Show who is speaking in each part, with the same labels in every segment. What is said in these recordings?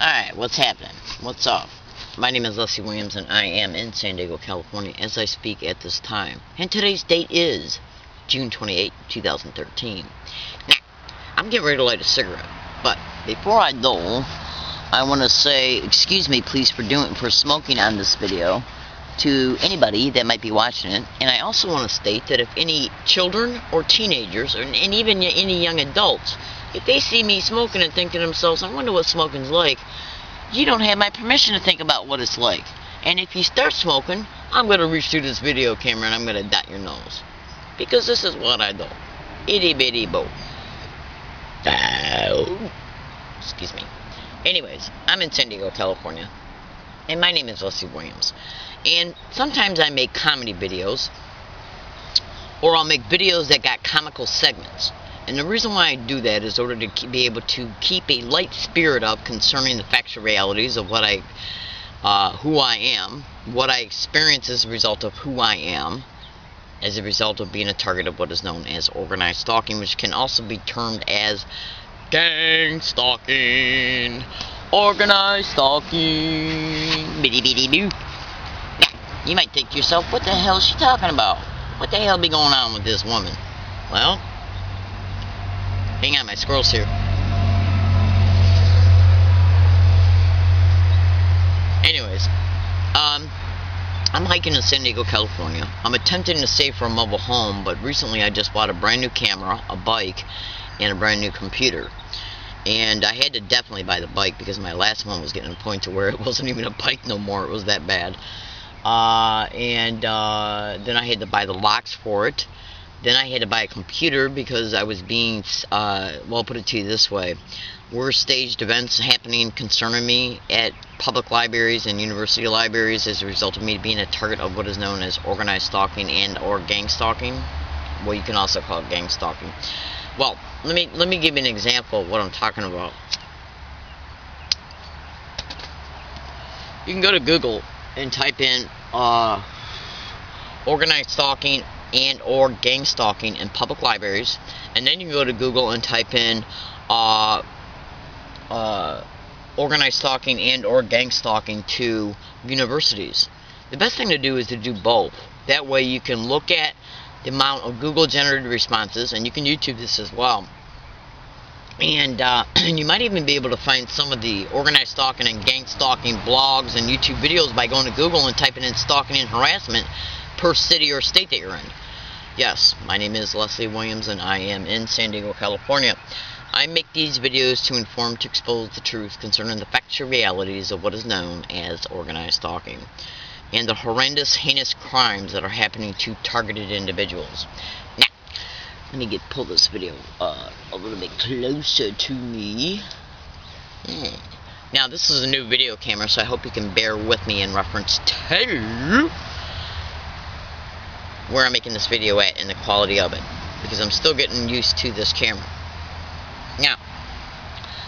Speaker 1: Alright, what's happening? What's up? My name is Leslie Williams and I am in San Diego, California as I speak at this time. And today's date is June 28, 2013. Now, I'm getting ready to light a cigarette. But before I do, I want to say, excuse me please for smoking on this video to anybody that might be watching it. And I also want to state that if any children or teenagers, and even any young adults, if they see me smoking and think to themselves, I wonder what smoking's like, you don't have my permission to think about what it's like. And if you start smoking, I'm going to reach through this video camera and I'm going to dot your nose. Because this is what I do. Itty bitty bo. Excuse me. Anyways, I'm in San Diego, California. And my name is Leslie Williams. And sometimes I make comedy videos. Or I'll make videos that got comical segments. And the reason why I do that is in order to be able to keep a light spirit up concerning the factual realities of what who I am, what I experience as a result of who I am, as a result of being a target of what is known as organized stalking, which can also be termed as gang stalking, organized stalking, bitty bitty boo. Now, you might think to yourself, what the hell is she talking about? What the hell be going on with this woman? Well, hang on, my squirrel's here. Anyways, I'm hiking in San Diego, California. I'm attempting to save for a mobile home, but recently I just bought a brand new camera, a bike, and a brand new computer. And I had to definitely buy the bike because my last one was getting to the point to where it wasn't even a bike no more. It was that bad. Then I had to buy the locks for it. Then I had to buy a computer because I was being, well, put it to you this way. Were staged events happening concerning me at public libraries and university libraries as a result of me being a target of what is known as organized stalking and or gang stalking? Well, you can also call it gang stalking. Well, let me give you an example of what I'm talking about. You can go to Google and type in organized stalking and or gang stalking in public libraries, and then you can go to Google and type in organized stalking and or gang stalking to universities. The best thing to do is to do both. That way you can look at the amount of Google generated responses, and you can YouTube this as well. And you might even be able to find some of the organized stalking and gang stalking blogs and YouTube videos by going to Google and typing in stalking and harassment per city or state that you're in. Yes, my name is Leslie Williams and I am in San Diego, California. I make these videos to inform, to expose the truth concerning the factual realities of what is known as organized stalking and the horrendous, heinous crimes that are happening to targeted individuals. Now, let me pull this video a little bit closer to me. Now, this is a new video camera, so I hope you can bear with me in reference to where I'm making this video at and the quality of it, because I'm still getting used to this camera. Now,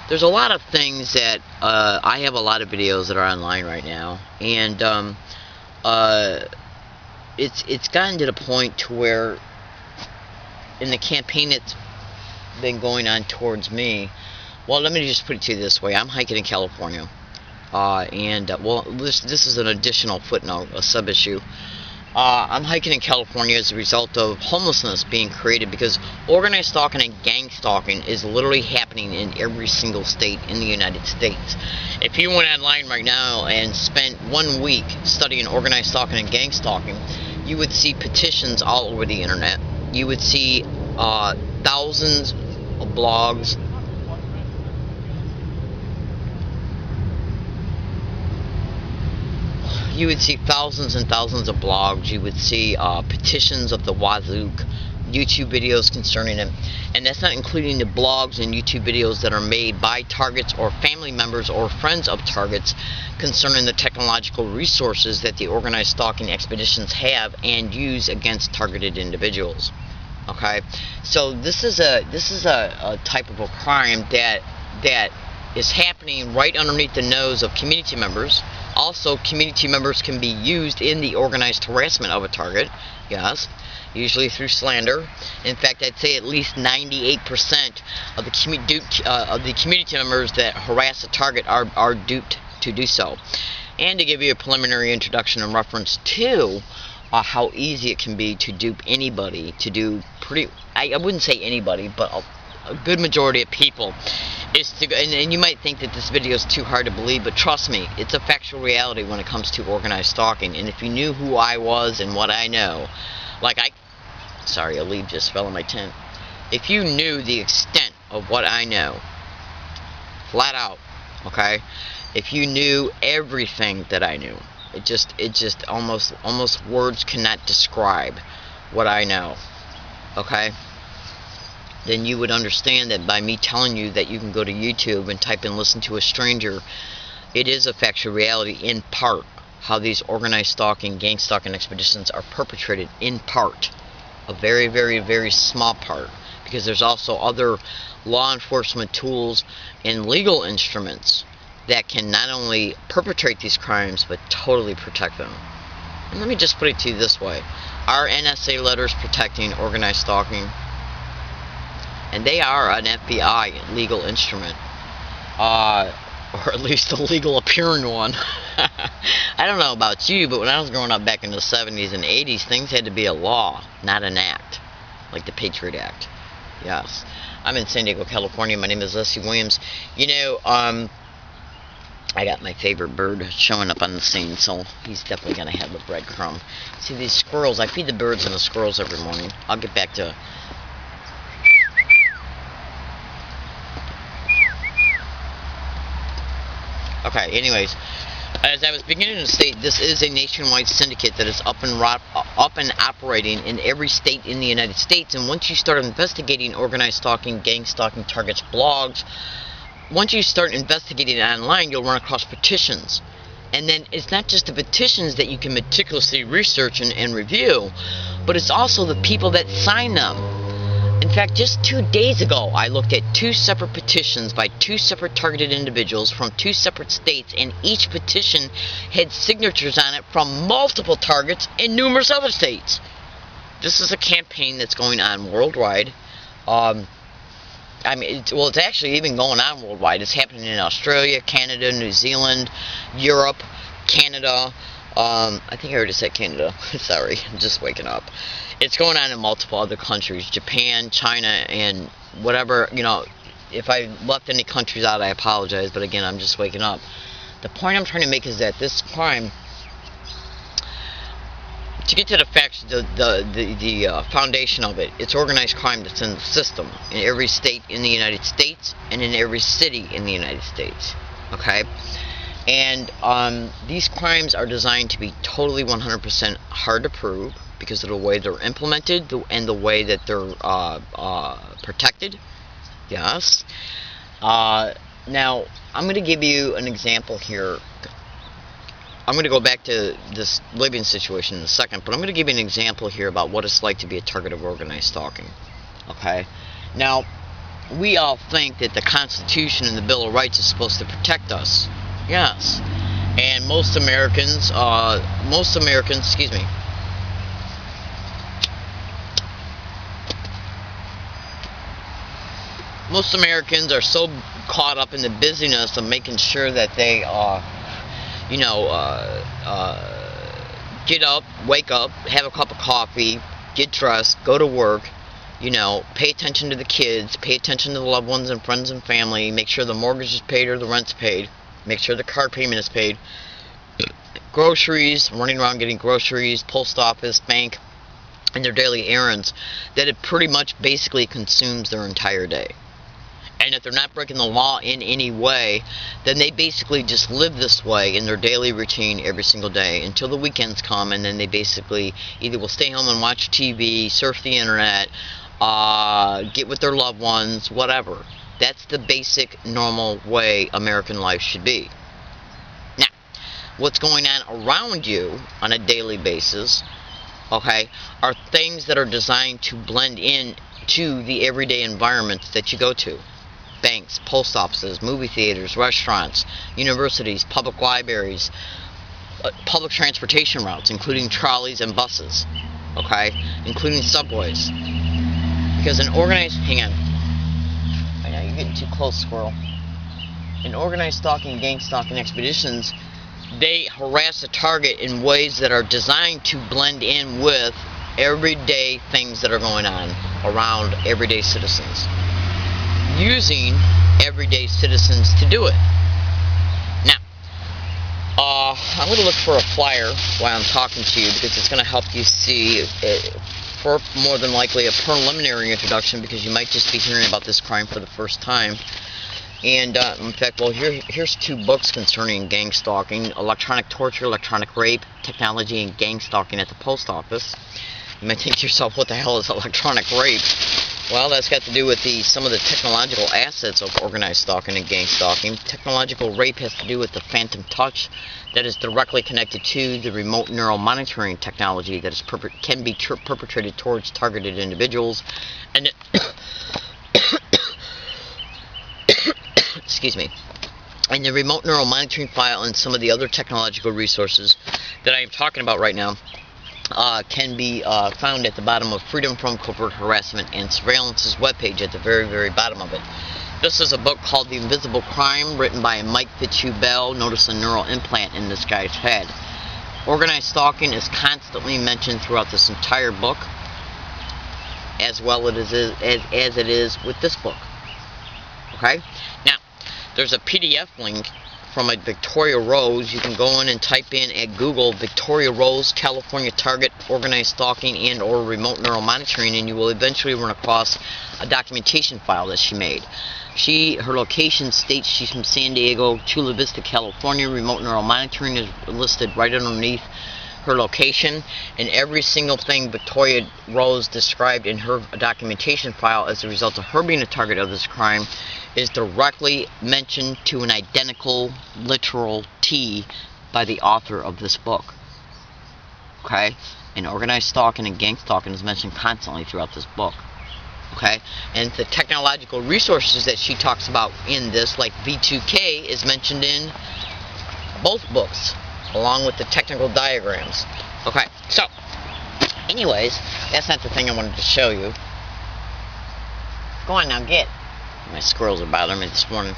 Speaker 1: there's a lot of things that I have a lot of videos that are online right now, and it's gotten to the point to where in the campaign that's been going on towards me, well, let me just put it to you this way. I'm hiking in California, well, this is an additional footnote, a sub-issue. I'm hiking in California as a result of homelessness being created because organized stalking and gang stalking is literally happening in every single state in the United States. If you went online right now and spent 1 week studying organized stalking and gang stalking, you would see petitions all over the internet. You would see thousands of blogs. You would see thousands and thousands of blogs. You would see petitions of the wazoo, YouTube videos concerning it. And that's not including the blogs and YouTube videos that are made by targets or family members or friends of targets concerning the technological resources that the organized stalking expeditions have and use against targeted individuals. Okay? So this is a type of a crime that is happening right underneath the nose of community members. Also, community members can be used in the organized harassment of a target, yes. usually through slander. In fact, I'd say at least 98% of the community members that harass a target are duped to do so. And to give you a preliminary introduction in reference to how easy it can be to dupe anybody, to do I wouldn't say anybody, but a good majority of people, is to, and you might think that this video is too hard to believe, but trust me, it's a factual reality when it comes to organized stalking. And if you knew who I was and what I know, sorry, a leaf just fell in my tent. If you knew the extent of what I know, flat out, okay, if you knew everything that I knew, it just almost words cannot describe what I know, okay, then you would understand that by me telling you that you can go to YouTube and type in "listen to a stranger," it is a factual reality in part how these organized stalking, gang stalking expeditions are perpetrated, in part. A very, very, very small part, because there's also other law enforcement tools and legal instruments that can not only perpetrate these crimes but totally protect them. And let me just put it to you this way: our NSA letters protecting organized stalking, and they are an FBI legal instrument, or at least a legal appearing one. I don't know about you, but when I was growing up back in the 70s and 80s, things had to be a law, not an act, like the Patriot Act. Yes. I'm in San Diego, California. My name is Leslie Williams. You know, I got my favorite bird showing up on the scene, so he's definitely going to have a breadcrumb. See, these squirrels, I feed the birds and the squirrels every morning. I'll get back to... Okay, anyways, as I was beginning to state, this is a nationwide syndicate that is up and operating in every state in the United States. And once you start investigating organized stalking, gang stalking targets, blogs, once you start investigating online, you'll run across petitions. And then it's not just the petitions that you can meticulously research and review, but it's also the people that sign them. In fact, just 2 days ago, I looked at 2 separate petitions by 2 separate targeted individuals from 2 separate states, and each petition had signatures on it from multiple targets in numerous other states. This is a campaign that's going on worldwide. It's actually even going on worldwide. It's happening in Australia, Canada, New Zealand, Europe, Canada. I think I already said Canada. Sorry, I'm just waking up. It's going on in multiple other countries, Japan, China, and whatever, you know. If I left any countries out, I apologize, but again, I'm just waking up. The point I'm trying to make is that this crime, to get to the facts, the foundation of it, it's organized crime that's in the system in every state in the United States and in every city in the United States, okay? And these crimes are designed to be totally 100% hard to prove because of the way they're implemented and the way that they're protected. Yes. Now, I'm going to give you an example here. I'm going to go back to this living situation in a second, but I'm going to give you an example here about what it's like to be a target of organized stalking. Okay? Now, we all think that the Constitution and the Bill of Rights is supposed to protect us. Yes. And most Americans, excuse me, most Americans are so caught up in the busyness of making sure that they get up, wake up, have a cup of coffee, get dressed, go to work, pay attention to the kids, pay attention to the loved ones and friends and family, make sure the mortgage is paid or the rent's paid, make sure the car payment is paid, groceries, running around getting groceries, post office, bank, and their daily errands, that it pretty much basically consumes their entire day. And if they're not breaking the law in any way, then they basically just live this way in their daily routine every single day until the weekends come, and then they basically either will stay home and watch TV, surf the internet, get with their loved ones, whatever. That's the basic, normal way American life should be. Now, what's going on around you on a daily basis, okay, are things that are designed to blend in to the everyday environments that you go to. Banks, post offices, movie theaters, restaurants, universities, public libraries, public transportation routes, including trolleys and buses. okay, including subways. Because an organized, hang on, right now you're getting too close, squirrel. In organized stalking, gang stalking expeditions, they harass a target in ways that are designed to blend in with everyday things that are going on around everyday citizens, using everyday citizens to do it. Now, I'm going to look for a flyer while I'm talking to you, because it's going to help you see for more than likely a preliminary introduction, because you might just be hearing about this crime for the first time. And in fact, well, here's 2 books concerning gang stalking: Electronic Torture, Electronic Rape, Technology and Gang Stalking at the Post Office. You might think to yourself, what the hell is electronic rape? Well, that's got to do with some of the technological assets of organized stalking and gang stalking. Technological rape has to do with the phantom touch that is directly connected to the remote neural monitoring technology that can be perpetrated towards targeted individuals. And excuse me. And the remote neural monitoring file and some of the other technological resources that I am talking about right now can be found at the bottom of Freedom from Covert Harassment and Surveillance's webpage, at the very, very bottom of it. This is a book called The Invisible Crime, written by Mike Fitzhugh-Bell. Notice a neural implant in this guy's head. Organized stalking is constantly mentioned throughout this entire book, as well as it is with this book. Okay? Now, there's a PDF link from a Victoria Rose. You can go in and type in at Google Victoria Rose, California Target, Organized Stalking and or Remote Neural Monitoring, and you will eventually run across a documentation file that she made. Her location states she's from San Diego, Chula Vista, California. Remote Neural Monitoring is listed right underneath her location, and every single thing Victoria Rose described in her documentation file as a result of her being a target of this crime is directly mentioned to an identical literal T by the author of this book. Okay? And organized stalking and gang stalking is mentioned constantly throughout this book. Okay? And the technological resources that she talks about in this, like V2K, is mentioned in both books, along with the technical diagrams. Okay, so, anyways, that's not the thing I wanted to show you. Go on now, get. My squirrels are bothering me this morning.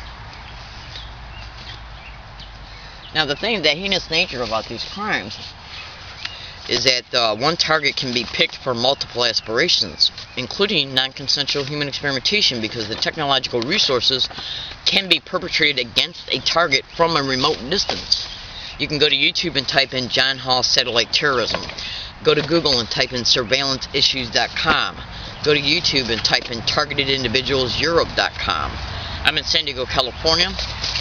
Speaker 1: Now, the heinous nature about these crimes is that one target can be picked for multiple aspirations, including non-consensual human experimentation, because the technological resources can be perpetrated against a target from a remote distance. You can go to YouTube and type in John Hall Satellite Terrorism. Go to Google and type in surveillanceissues.com. Go to YouTube and type in targeted-individuals-europe.com. I'm in San Diego, California,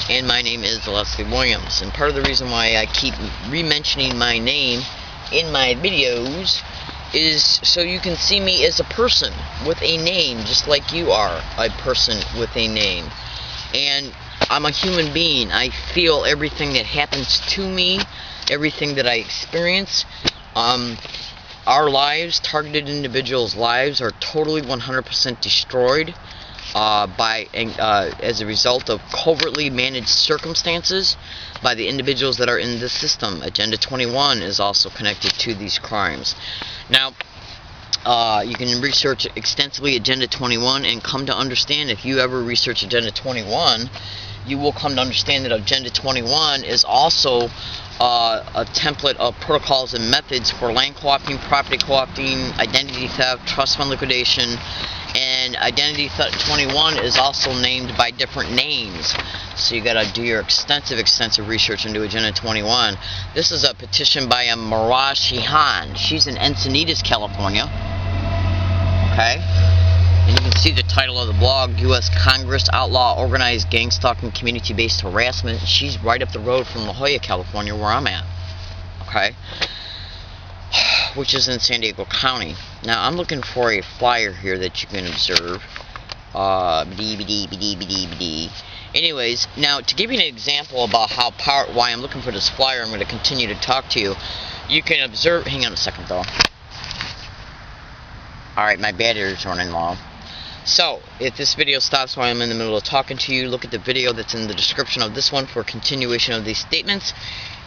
Speaker 1: and my name is Leslie Williams. And part of the reason why I keep re-mentioning my name in my videos is so you can see me as a person with a name, just like you are a person with a name. And I'm a human being. I feel everything that happens to me, everything that I experience. Our lives, targeted individuals' lives, are totally 100% destroyed as a result of covertly managed circumstances by the individuals that are in the system. Agenda 21 is also connected to these crimes. Now, you can research extensively Agenda 21 and come to understand, if you ever research Agenda 21, you will come to understand that Agenda 21 is also a template of protocols and methods for land co-opting, property co-opting, identity theft, trust fund liquidation, and Identity Theft 21 is also named by different names. So you gotta do your extensive research into Agenda 21. This is a petition by a Mirage Shihan. She's in Encinitas, California. Okay? And you can see the title of the blog, U.S. Congress Outlaw Organized Gang Stalking Community-Based Harassment. She's right up the road from La Jolla, California, where I'm at. Okay? Which is in San Diego County. Now, I'm looking for a flyer here that you can observe. Anyways, now, to give you an example about why I'm looking for this flyer, I'm going to continue to talk to you. You can observe... Hang on a second, though. Alright, my battery's running low. So, if this video stops while I'm in the middle of talking to you, look at the video that's in the description of this one for a continuation of these statements.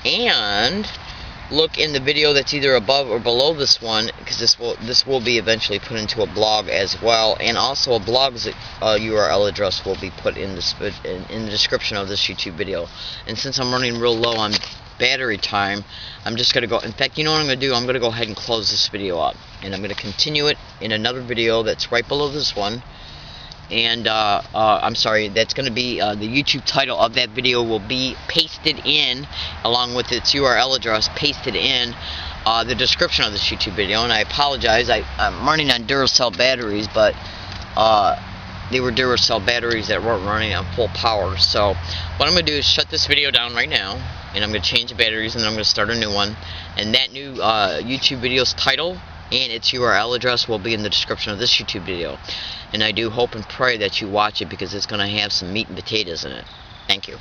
Speaker 1: And look in the video that's either above or below this one, because this will be eventually put into a blog as well, and also a blog's URL address will be put in the description of this YouTube video. And since I'm running real low on battery time, I'm just going to go, in fact, you know what I'm going to do? I'm going to go ahead and close this video up, and I'm going to continue it in another video that's right below this one. And I'm sorry, that's going to be the YouTube title of that video will be pasted in, along with its URL address, pasted in the description of this YouTube video. And I apologize, I'm running on Duracell batteries, but they were Duracell batteries that weren't running on full power. So what I'm going to do is shut this video down right now, and I'm going to change the batteries, and then I'm going to start a new one. And that new YouTube video's title and its URL address will be in the description of this YouTube video. And I do hope and pray that you watch it, because it's going to have some meat and potatoes in it. Thank you.